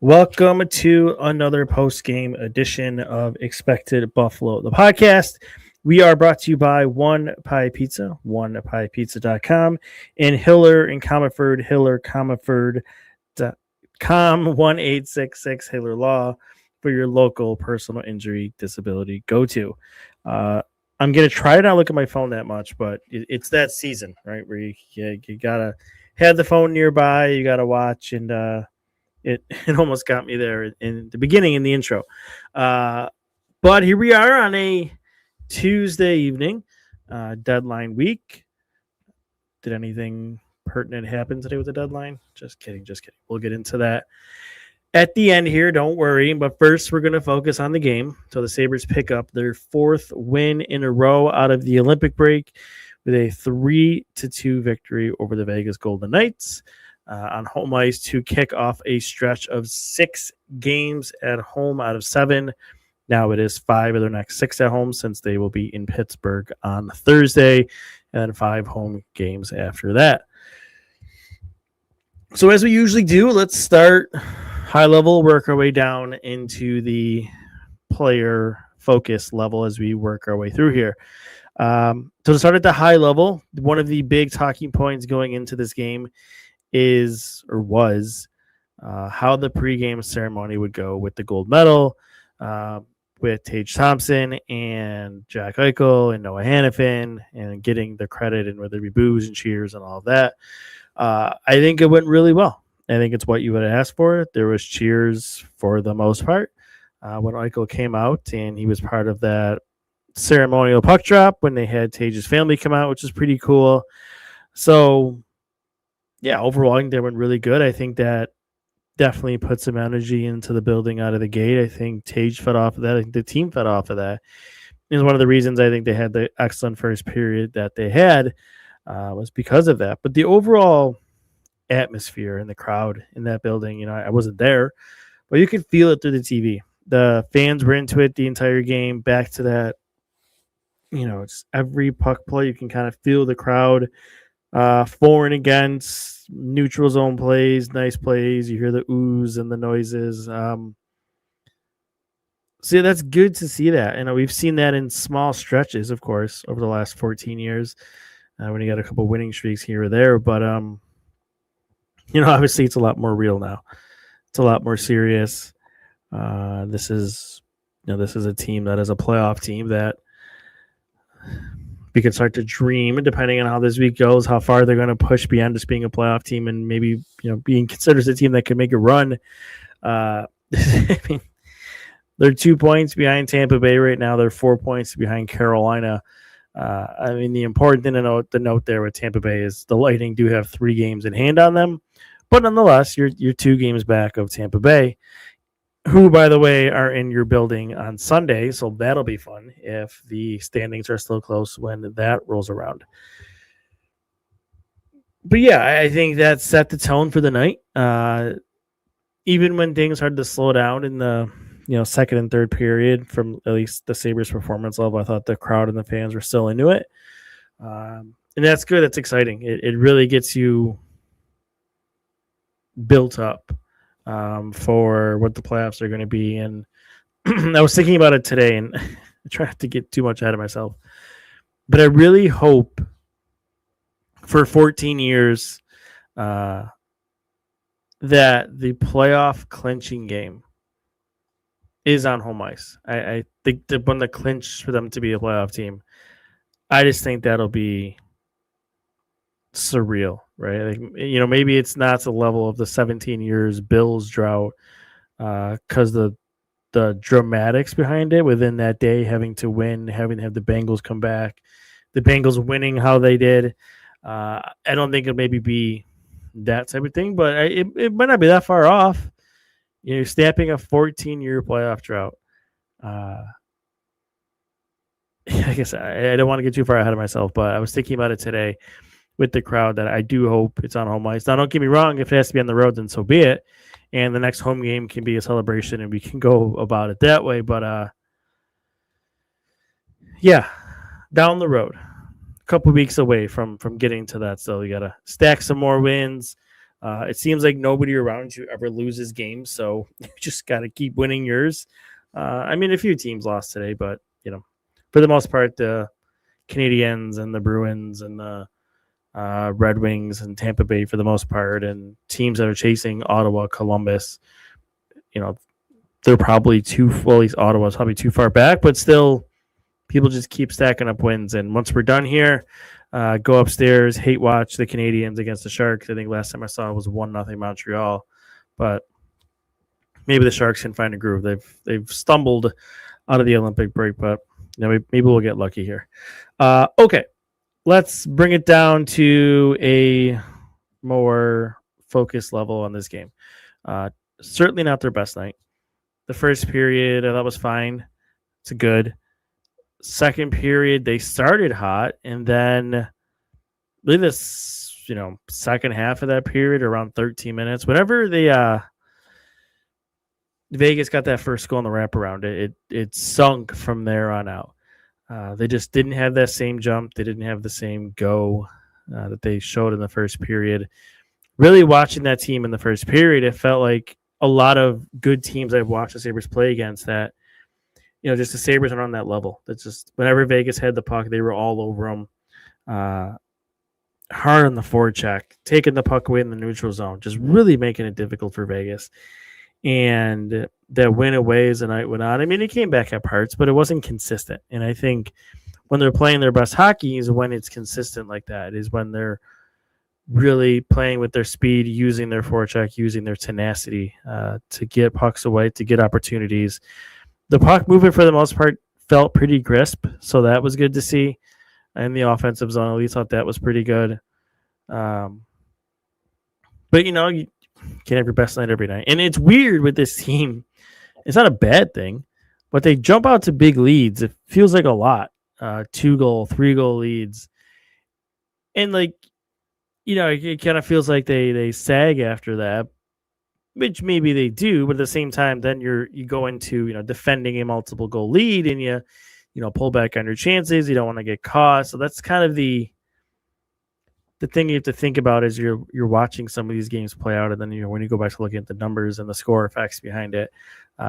Welcome to another post-game edition of Expected Buffalo, the podcast. We are brought to you by One Pie Pizza, onepiepizza.com, and Hiller and Comerford, hillercomerford.com, 1866 Hiller Law for your local personal injury disability go-to. I'm going to try to not look at my phone that much, but it's that season, right, where you got to have the phone nearby, you got to watch, and it almost got me there in the beginning in the intro. But here we are on a Tuesday evening, deadline week. Did anything pertinent happen today with the deadline? Just kidding. We'll get into that at the end here. Don't worry. But first, we're going to focus on the game. So the Sabres pick up their fourth win in a row out of the Olympic break with a 3-2 victory over the Vegas Golden Knights. On home ice to kick off a stretch of 6 games at home out of 7. Now it is 5 of their next 6 at home, since they will be in Pittsburgh on Thursday, and then 5 home games after that. So as we usually do, let's start high level, work our way down into the player focus level as we work our way through here. So to start at the high level, one of the big talking points going into this game was how the pregame ceremony would go with the gold medal, with Tage Thompson and Jack Eichel and Noah Hannafin, and getting the credit, and whether it be boos and cheers and all of that. I think it went really well. I think it's what you would have asked for. There was cheers for the most part when Eichel came out, and he was part of that ceremonial puck drop when they had Tage's family come out, which is pretty cool. So yeah, overall, I think they went really good. I think that definitely put some energy into the building out of the gate. I think Tage fed off of that. I think the team fed off of that. It was one of the reasons I think they had the excellent first period that they had was because of that. But the overall atmosphere and the crowd in that building, I wasn't there, but you could feel it through the TV. The fans were into it the entire game. Back to that, it's every puck play, you can kind of feel the crowd. For and against, neutral zone plays, nice plays. You hear the oohs and the noises. So that's good to see that. We've seen that in small stretches, of course, over the last 14 years when you got a couple winning streaks here or there. But, obviously it's a lot more real now. It's a lot more serious. This is a team that is a playoff team that we can start to dream, depending on how this week goes, how far they're going to push beyond just being a playoff team, and maybe being considered as a team that could make a run. I mean, they're 2 points behind Tampa Bay right now. They're 4 points behind Carolina. The important thing to note there with Tampa Bay is the Lightning do have 3 games in hand on them, but nonetheless, you're 2 games back of Tampa Bay, who, by the way, are in your building on Sunday, so that'll be fun if the standings are still close when that rolls around. But yeah, I think that set the tone for the night. Even when things started to slow down in the second and third period, from at least the Sabres performance level, I thought the crowd and the fans were still into it. And that's good. That's exciting. It really gets you built up for what the playoffs are going to be. And I was thinking about it today, and I try not to get too much ahead of myself, but I really hope for 14 years that the playoff clinching game is on home ice. I think that when the clinch for them to be a playoff team, I just think that'll be surreal, right? Maybe it's not the level of the 17 years Bills drought, because the dramatics behind it within that day, having to win, having to have the Bengals come back, the Bengals winning how they did. I don't think it'll maybe be that type of thing, but it might not be that far off. You're snapping a 14-year playoff drought. I guess I don't want to get too far ahead of myself, but I was thinking about it today with the crowd that I do hope it's on home ice. Now, don't get me wrong. If it has to be on the road, then so be it. And the next home game can be a celebration, and we can go about it that way. But, yeah, down the road, a couple weeks away from getting to that. So you got to stack some more wins. It seems like nobody around you ever loses games, so you just got to keep winning yours. I mean, a few teams lost today, but for the most part, the Canadiens and the Bruins and the Red Wings and Tampa Bay for the most part, and teams that are chasing Ottawa, Columbus, they're probably at least Ottawa's probably too far back, but still, people just keep stacking up wins. And once we're done here, go upstairs, hate watch the Canadiens against the Sharks. I think last time I saw it was 1-0 Montreal, but maybe the Sharks can find a groove. They've stumbled out of the Olympic break, but maybe we'll get lucky here. Okay, let's bring it down to a more focused level on this game. Certainly not their best night. The first period I thought was fine. It's good. Second period, they started hot, and then really this, second half of that period, around 13 minutes, whenever Vegas got that first goal in the wraparound, it sunk from there on out. They just didn't have that same jump. They didn't have the same go that they showed in the first period. Really watching that team in the first period, it felt like a lot of good teams I've watched the Sabres play against that, just the Sabres are on that level. That's just whenever Vegas had the puck, they were all over them. Hard on the forecheck, taking the puck away in the neutral zone, just really making it difficult for Vegas. And that went away as the night went on. I mean, it came back at parts, but it wasn't consistent. And I think when they're playing their best hockey is when it's consistent like that, is when they're really playing with their speed, using their forecheck, using their tenacity to get pucks away, to get opportunities. The puck movement, for the most part, felt pretty crisp, so that was good to see. In the offensive zone, at least thought that was pretty good. But, you can't have your best night every night. And it's weird with this team. It's not a bad thing, but they jump out to big leads. It feels like a lot. 2-goal, 3-goal leads. And, it kind of feels like they sag after that, which maybe they do, but at the same time, then you go into, defending a multiple goal lead and you pull back on your chances. You don't want to get caught. So that's kind of the thing you have to think about as you're watching some of these games play out. And then, when you go back to looking at the numbers and the score effects behind it,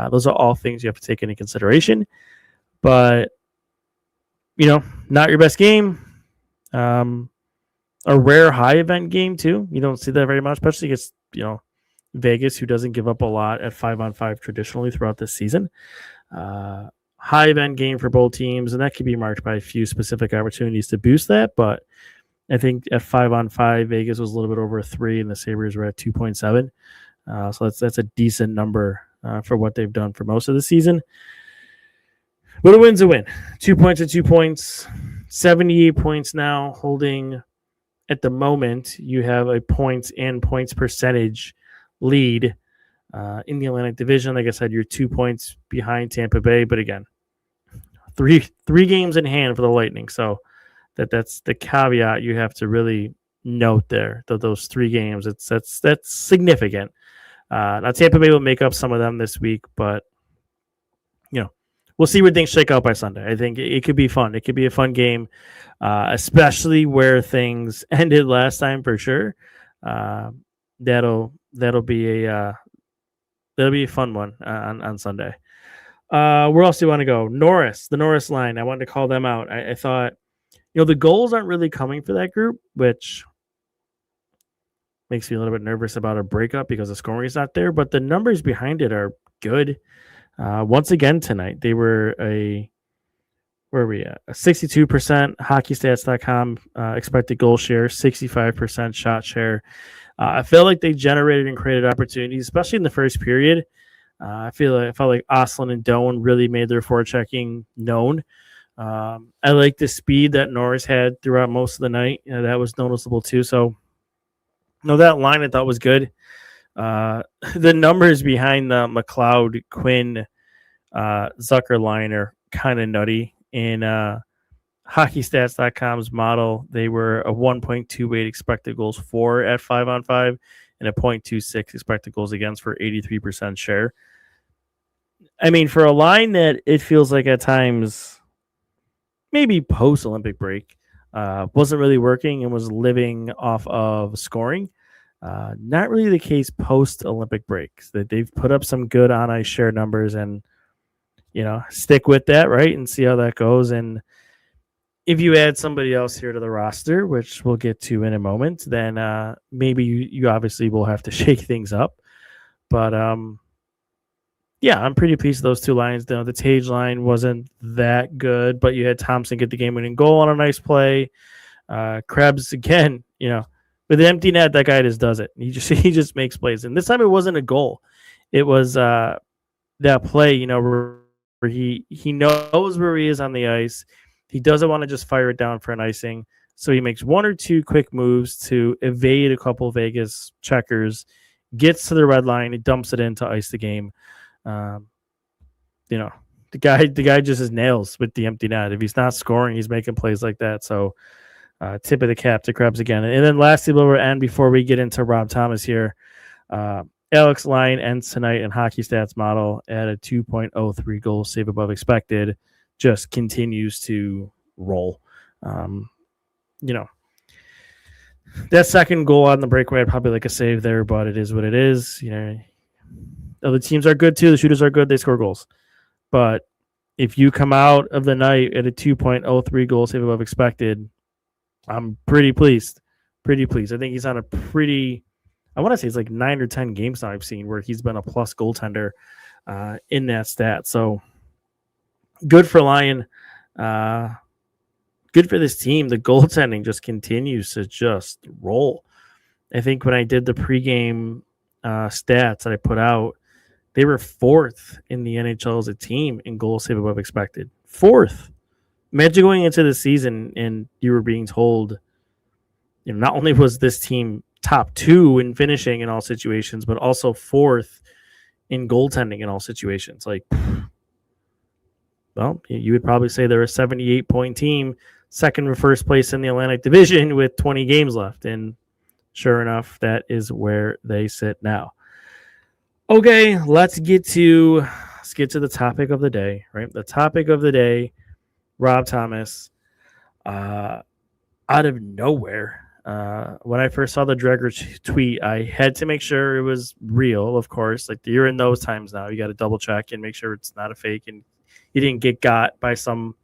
those are all things you have to take into consideration. But, not your best game. A rare high event game too. You don't see that very much, especially against, Vegas, who doesn't give up a lot at 5-on-5 traditionally throughout this season. High event game for both teams, and that could be marked by a few specific opportunities to boost that. But I think at 5-on-5, Vegas was a little bit over 3, and the Sabres were at 2.7. So that's a decent number for what they've done for most of the season. But a win's a win. 2 points are 2 points. 78 points now, holding at the moment. You have a points and points percentage lead in the Atlantic Division. Like I said, you're 2 points behind Tampa Bay, but again, three games in hand for the Lightning. So that's the caveat you have to really note there. Those 3 games, that's significant. Now Tampa Bay will make up some of them this week, but we'll see where things shake out by Sunday. I think it could be fun. It could be a fun game, especially where things ended last time for sure. That'll be a fun one on Sunday. Where else do you want to go? The Norris line. I wanted to call them out. I thought, the goals aren't really coming for that group, which makes me a little bit nervous about a breakup because the scoring is not there, but the numbers behind it are good. Once again tonight, they were a 62% hockeystats.com expected goal share, 65% shot share. I feel like they generated and created opportunities, especially in the first period. I felt like Oslin and Doan really made their forechecking known. I like the speed that Norris had throughout most of the night. That was noticeable too. So, that line I thought was good. The numbers behind the McLeod, Quinn, Zucker line are kind of nutty. In hockeystats.com's model, they were a 1.28 expected goals for at 5-on-5 and a 0.26 expected goals against for 83% share. I mean, for a line that it feels like at times, maybe post-Olympic break, wasn't really working and was living off of scoring. Not really the case post Olympic breaks. That they've put up some good on ice share numbers, and stick with that, right, and see how that goes. And if you add somebody else here to the roster, which we'll get to in a moment, then maybe you obviously will have to shake things up. But yeah, I'm pretty pleased with those two lines. The Tage line wasn't that good, but you had Thompson get the game-winning goal on a nice play. Krebs again, with an empty net, that guy just does it. He just makes plays. And this time it wasn't a goal. It was that play, where he knows where he is on the ice. He doesn't want to just fire it down for an icing. So he makes one or two quick moves to evade a couple Vegas checkers, gets to the red line, he dumps it in to ice the game. The guy just has nails with the empty net. If he's not scoring, he's making plays like that. So tip of the cap to Krebs again. And then lastly, before we get into Rob Thomas here, Alex Lyon ends tonight in Hockey Stats Model at a 2.03 goal save above expected. Just continues to roll. That second goal on the breakaway, I'd probably like a save there, but it is what it is. Other teams are good too. The shooters are good. They score goals. But if you come out of the night at a 2.03 goal save above expected, I'm pretty pleased. Pretty pleased. I think he's on a I want to say it's like 9 or 10 games now I've seen where he's been a plus goaltender in that stat. So good for Lyon. Good for this team. The goaltending just continues to just roll. I think when I did the pregame stats that I put out, they were 4th in the NHL as a team in goal save above expected. 4th. Imagine going into the season and you were being told, not only was this team top 2 in finishing in all situations, but also 4th in goaltending in all situations. Well, you would probably say they're a 78-point team, second or first place in the Atlantic Division with 20 games left. And sure enough, that is where they sit now. Okay, let's get to the topic of the day, right? The topic of the day, Rob Thomas, out of nowhere. When I first saw the Dreger tweet, I had to make sure it was real, of course. You're in those times now. You got to double check and make sure it's not a fake and you didn't get got by some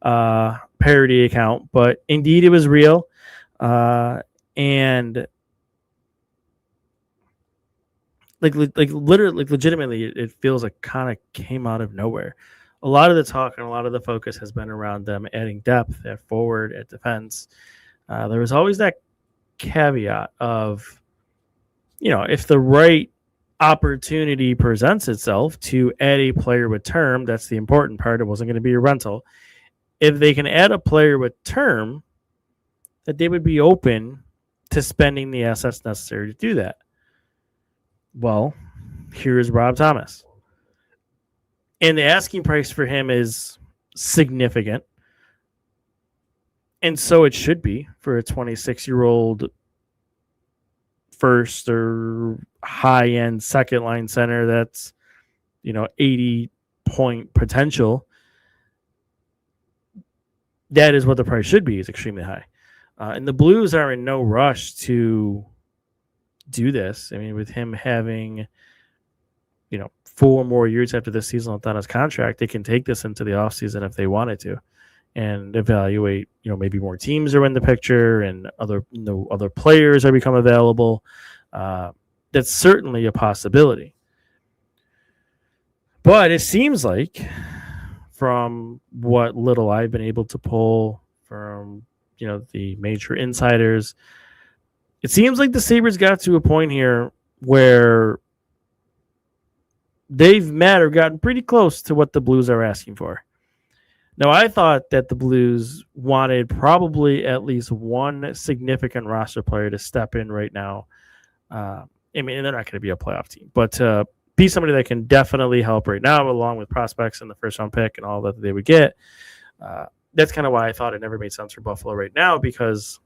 parody account. But indeed, it was real. And legitimately, it feels like kind of came out of nowhere. A lot of the talk and a lot of the focus has been around them adding depth at forward, at defense. There was always that caveat of, if the right opportunity presents itself to add a player with term, that's the important part. It wasn't going to be a rental. If they can add a player with term, that they would be open to spending the assets necessary to do that. Well, here's Rob Thomas. And the asking price for him is significant. And so it should be for a 26-year-old first or high-end second-line center that's, 80-point potential. That is what the price should be, is extremely high. And the Blues are in no rush to do this. I mean, with him having, 4 more years after this season left on his contract, they can take this into the offseason if they wanted to and evaluate, maybe more teams are in the picture and other players are become available. That's certainly a possibility. But it seems like, from what little I've been able to pull from, the major insiders, it seems like the Sabres got to a point here where they've met or gotten pretty close to what the Blues are asking for. Now, I thought that the Blues wanted probably at least one significant roster player to step in right now. I mean, they're not going to be a playoff team, but be somebody that can definitely help right now, along with prospects and the first-round pick and all that they would get. That's kind of why I thought it never made sense for Buffalo right now, because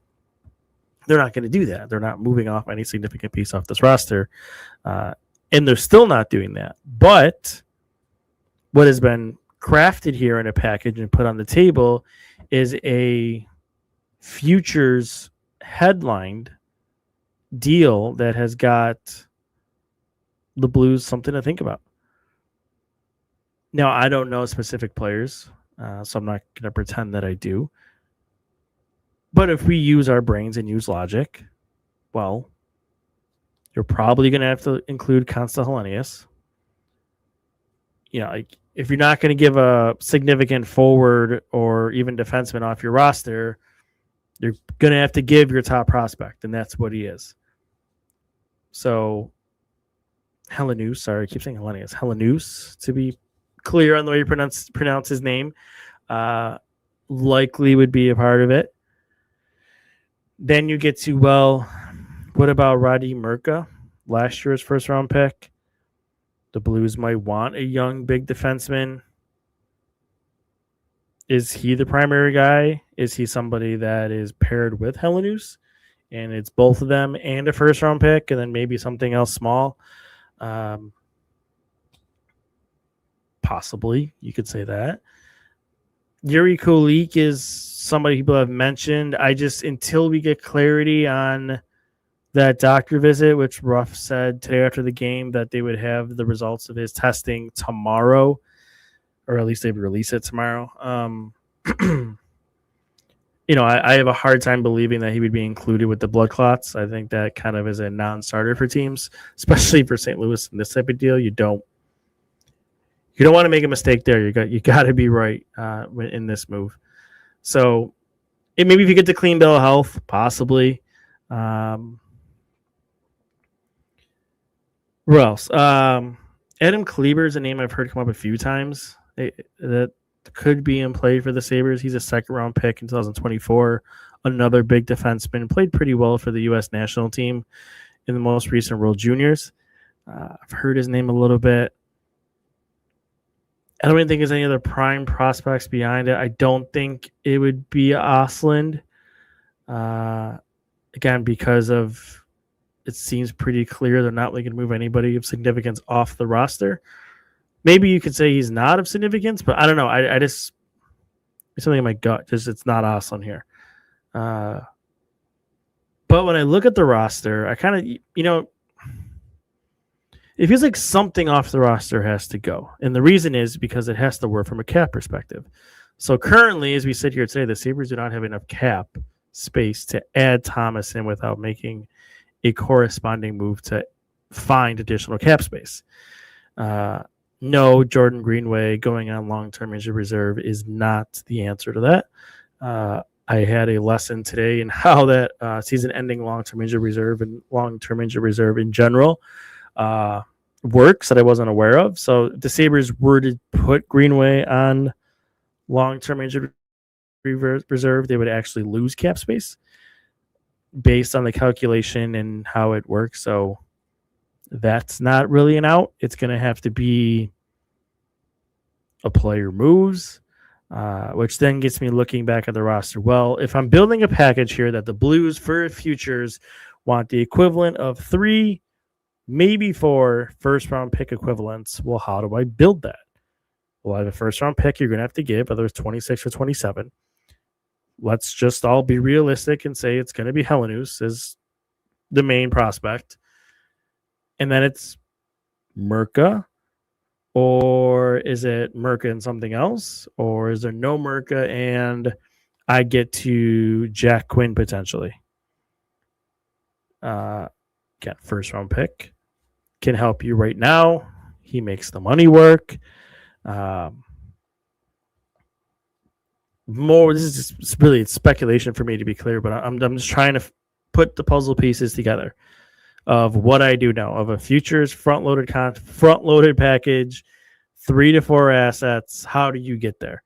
they're not going to do that. They're not moving off any significant piece off this roster, and they're still not doing that. But what has been crafted here in a package and put on the table is a futures headlined deal that has got the Blues something to think about. Now, I don't know specific players, so I'm not going to pretend that I do. But if we use our brains and use logic, well, you're probably going to have to include Consta Hellenius. Like if you're not going to give a significant forward or even defenseman off your roster, you're going to have to give your top prospect, and that's what he is. So, Helenius, sorry, I keep saying Hellenius. Helenius, to be clear on the way you pronounce his name, likely would be a part of it. Then you get to, what about Roddy Murka, last year's first-round pick? The Blues might want a young, big defenseman. Is he the primary guy? Is he somebody that is paired with Helenius? And it's both of them and a first-round pick, and then maybe something else small? Possibly, you could say that. Yuri Kulik is somebody people have mentioned. Until we get clarity on that doctor visit, which Ruff said today after the game that they would have the results of his testing tomorrow, or at least they would release it tomorrow. I have a hard time believing that he would be included with the blood clots. I think that kind of is a non-starter for teams, especially for St. Louis in this type of deal. You don't want to make a mistake there. You got to be right in this move. So maybe if you get the clean bill of health, possibly. Who else? Adam Kleber is a name I've heard come up a few times. That could be in play for the Sabres. He's a second-round pick in 2024. Another big defenseman. Played pretty well for the U.S. national team in the most recent World Juniors. I've heard his name a little bit. I don't even think there's any other prime prospects behind it. I don't think it would be Osland. Again, because of it seems pretty clear they're not going to move anybody of significance off the roster. Maybe you could say he's not of significance, but I don't know. I just it's something in my gut. Just it's not Osland here. But when I look at the roster, I kind of it feels like something off the roster has to go. And the reason is because it has to work from a cap perspective. So currently, as we sit here today, the Sabres do not have enough cap space to add Thomas in without making a corresponding move to find additional cap space. No, Jordan Greenway going on long-term injured reserve is not the answer to that. I had a lesson today in how that season-ending long-term injured reserve and long-term injured reserve in general works that I wasn't aware of. So the Sabres were to put Greenway on long-term injured reserve, they would actually lose cap space based on the calculation and how it works. So that's not really an out. It's going to have to be a player moves, which then gets me looking back at the roster. Well, if I'm building a package here that the Blues for futures want the equivalent of 3, maybe 4 first-round pick equivalents, well, how do I build that? Well, I have a first-round pick you're going to have to give, whether it's 26 or 27. Let's just all be realistic and say it's going to be Helenius as the main prospect. And then it's Murka, or is it Murka and something else? Or is there no Murka and I get to Jack Quinn potentially? Again, first-round pick can help you right now. He makes the money work. This is just really speculation for me to be clear, but I'm just trying to put the puzzle pieces together of what I do know of a futures front-loaded package, 3 to 4 assets. How do you get there?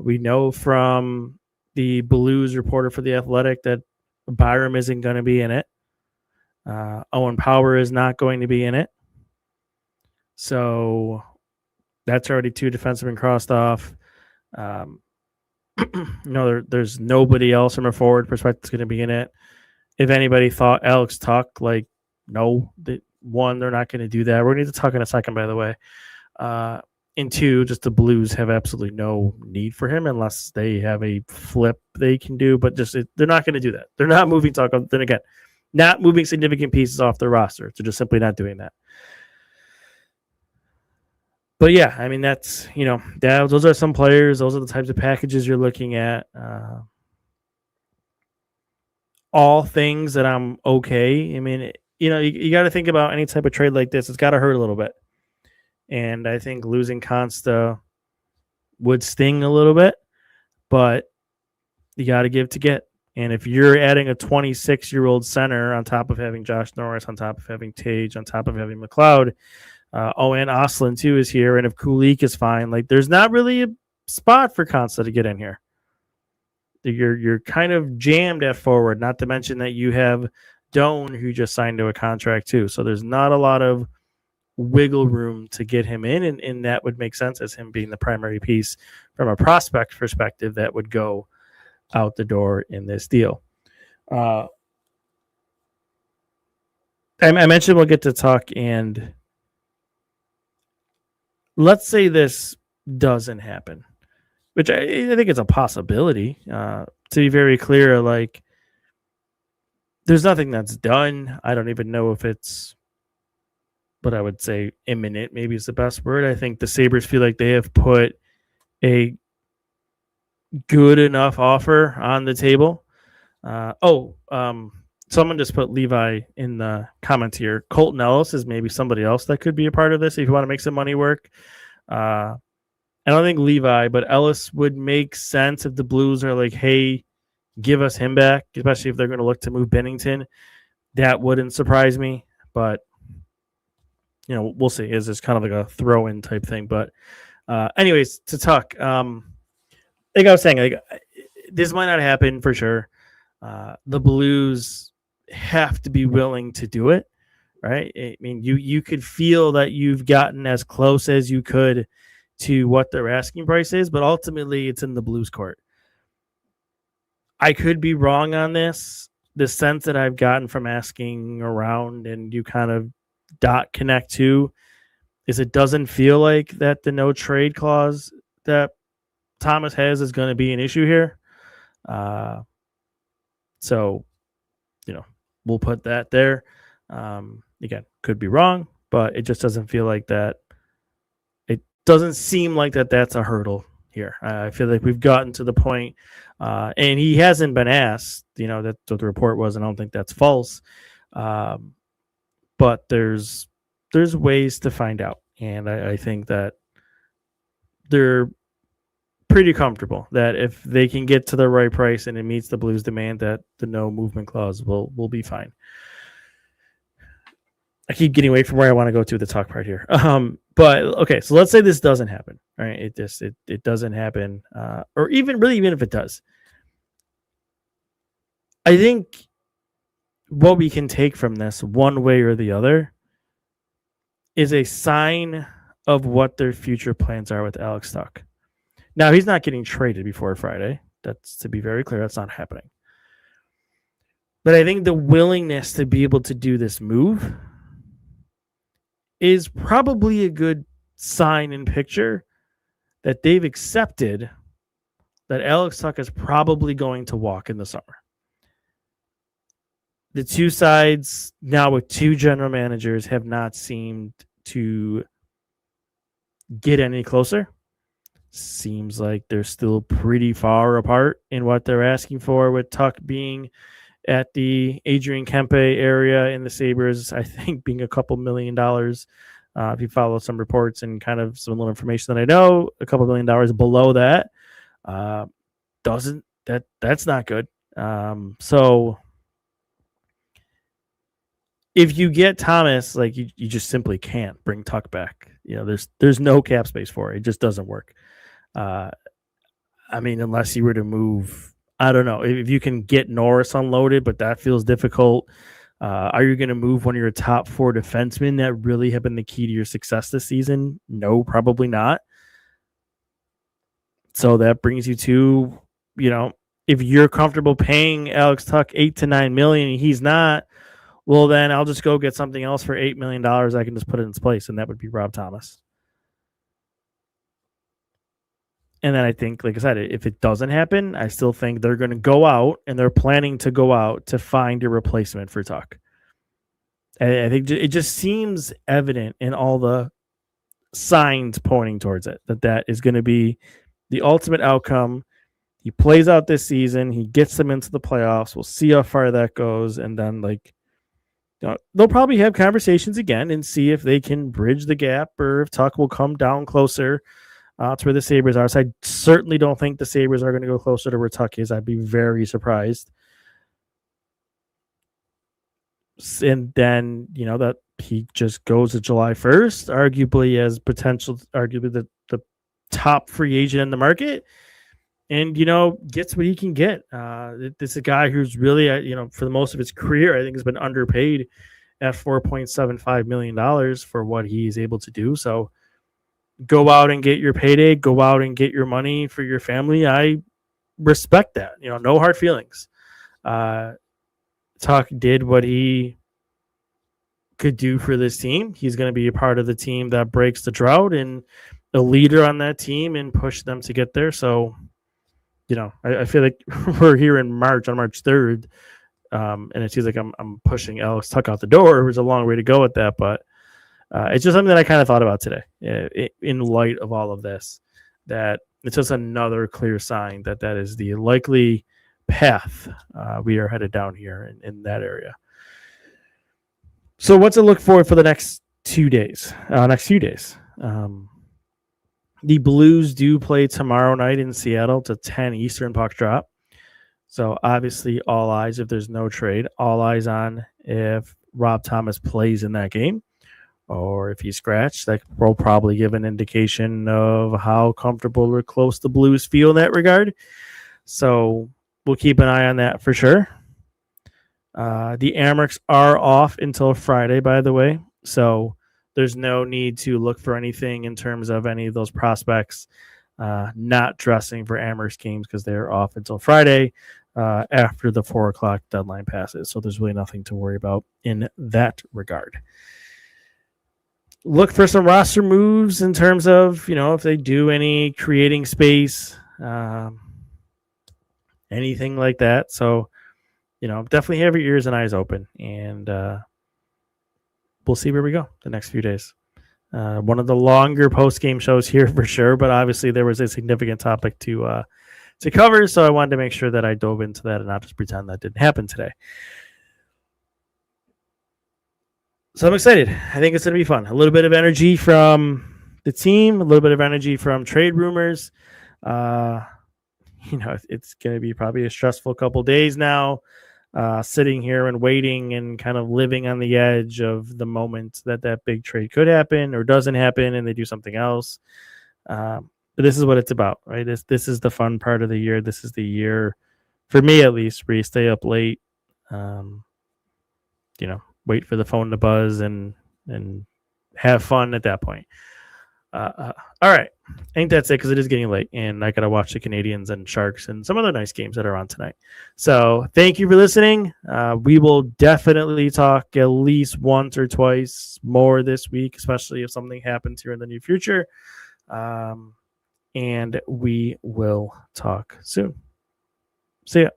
We know from the Blues reporter for The Athletic that Byram isn't going to be in it. Owen Power is not going to be in it. So that's already 2 defensemen crossed off. There's nobody else from a forward perspective that's going to be in it. If anybody thought Alex Tuck, no, they're not going to do that. We're going to talk in a second, by the way. And 2, just the Blues have absolutely no need for him unless they have a flip they can do. But they're not going to do that. They're not moving Tuck. Then again, not moving significant pieces off their roster. So just simply not doing that. But yeah, I mean, that's, those are some players. Those are the types of packages you're looking at. All things that I'm okay. I mean, you got to think about any type of trade like this. It's got to hurt a little bit. And I think losing Consta would sting a little bit, but you got to give to get. And if you're adding a 26-year-old center on top of having Josh Norris, on top of having Tage, on top of having McLeod, and Oslin too is here, and if Kulik is fine, like there's not really a spot for Consta to get in here. You're kind of jammed at forward, not to mention that you have Doan, who just signed to a contract too. So there's not a lot of wiggle room to get him in, and that would make sense as him being the primary piece from a prospect perspective that would go out the door in this deal. I mentioned we'll get to talk, and let's say this doesn't happen, which I think it's a possibility. To be very clear, like there's nothing that's done. I don't even know if it's, but I would say imminent, maybe is the best word. I think the Sabres feel like they have put a good enough offer on the table. Someone just put Levi in the comments here. Colton Ellis is maybe somebody else that could be a part of this if you want to make some money work. I don't think Levi, but Ellis would make sense if the Blues are like, hey, give us him back, especially if they're going to look to move Bennington. That wouldn't surprise me, but we'll see. Is this kind of like a throw-in type thing? But anyways, to talk, like I was saying, like this might not happen for sure. The Blues have to be willing to do it, right? I mean, you could feel that you've gotten as close as you could to what their asking price is, but ultimately it's in the Blues court. I could be wrong on this. The sense that I've gotten from asking around and you kind of connect to is it doesn't feel like that the no trade clause that Thomas has is going to be an issue here. So, we'll put that there. Again, could be wrong, but it just doesn't feel like that. It doesn't seem like that's a hurdle here. I feel like we've gotten to the point, and he hasn't been asked, that's what the report was, and I don't think that's false. But there's ways to find out. And I think that they're pretty comfortable that if they can get to the right price and it meets the Blues demand, that the no movement clause will be fine. I keep getting away from where I want to go to the talk part here. But okay, so let's say this doesn't happen. All right, it doesn't happen, or even if it does, I think what we can take from this, one way or the other, is a sign of what their future plans are with Alex Tuch. Now, he's not getting traded before Friday. That's, to be very clear, that's not happening. But I think the willingness to be able to do this move is probably a good sign and picture that they've accepted that Alex Tuch is probably going to walk in the summer. The two sides, now with two general managers, have not seemed to get any closer. Seems like they're still pretty far apart in what they're asking for, with Tuch being at the Adrian Kempe area in the Sabres, I think being a couple $1 million. If you follow some reports and kind of some little information that I know, a couple $1 million below that. That's not good. So if you get Thomas, like you just simply can't bring Tuch back. There's no cap space for it. It just doesn't work. I mean, unless you were to move, I don't know if you can get Norris unloaded, but that feels difficult. Are you going to move one of your top 4 defensemen that really have been the key to your success this season? No, probably not. So that brings you to, if you're comfortable paying Alex Tuch $8 to $9 million and he's not, well, then I'll just go get something else for $8 million. I can just put it in its place, and that would be Rob Thomas. And then I think, like I said, if it doesn't happen, I still think they're going to go out and they're planning to go out to find a replacement for Tuck. And I think it just seems evident in all the signs pointing towards it that is going to be the ultimate outcome. He plays out this season. He gets them into the playoffs. We'll see how far that goes. And then, they'll probably have conversations again and see if they can bridge the gap or if Tuck will come down closer to where the Sabres are. So I certainly don't think the Sabres are going to go closer to where Tuck is. I'd be very surprised. And then, that he just goes to July 1st, arguably the top free agent in the market, and, gets what he can get. This is a guy who's really, for the most of his career, I think has been underpaid at $4.75 million for what he's able to do. So go out and get your payday, go out and get your money for your family. I respect that, no hard feelings. Tuck did what he could do for this team. He's going to be a part of the team that breaks the drought and a leader on that team and push them to get there. So, I feel like we're here in March, on March 3rd, and it seems like I'm pushing Alex Tuck out the door. There's a long way to go with that, but it's just something that I kind of thought about today in light of all of this, that it's just another clear sign that is the likely path we are headed down here in that area. So what's to look for the next 2 days, next few days? The Blues do play tomorrow night in Seattle to 10 Eastern puck drop. So obviously all eyes, if there's no trade, all eyes on if Rob Thomas plays in that game or if he's scratched. That will probably give an indication of how comfortable or close the Blues feel in that regard. So we'll keep an eye on that for sure. The Amerks are off until Friday, by the way. So there's no need to look for anything in terms of any of those prospects not dressing for Amerks games because they're off until Friday after the 4 o'clock deadline passes. So there's really nothing to worry about in that regard. Look for some roster moves in terms of, if they do any creating space, anything like that. So, definitely have your ears and eyes open, and we'll see where we go the next few days. One of the longer post-game shows here for sure, but obviously there was a significant topic to cover, so I wanted to make sure that I dove into that and not just pretend that didn't happen today. So I'm excited. I think it's going to be fun. A little bit of energy from the team, a little bit of energy from trade rumors. It's going to be probably a stressful couple days now. Sitting here and waiting and kind of living on the edge of the moment that big trade could happen or doesn't happen and they do something else. But this is what it's about, right? This is the fun part of the year. This is the year, for me at least, where you stay up late, wait for the phone to buzz and have fun at that point. All right. I think that's it because it is getting late and I got to watch the Canadians and Sharks and some other nice games that are on tonight. So thank you for listening. We will definitely talk at least once or twice more this week, especially if something happens here in the near future. And we will talk soon. See ya.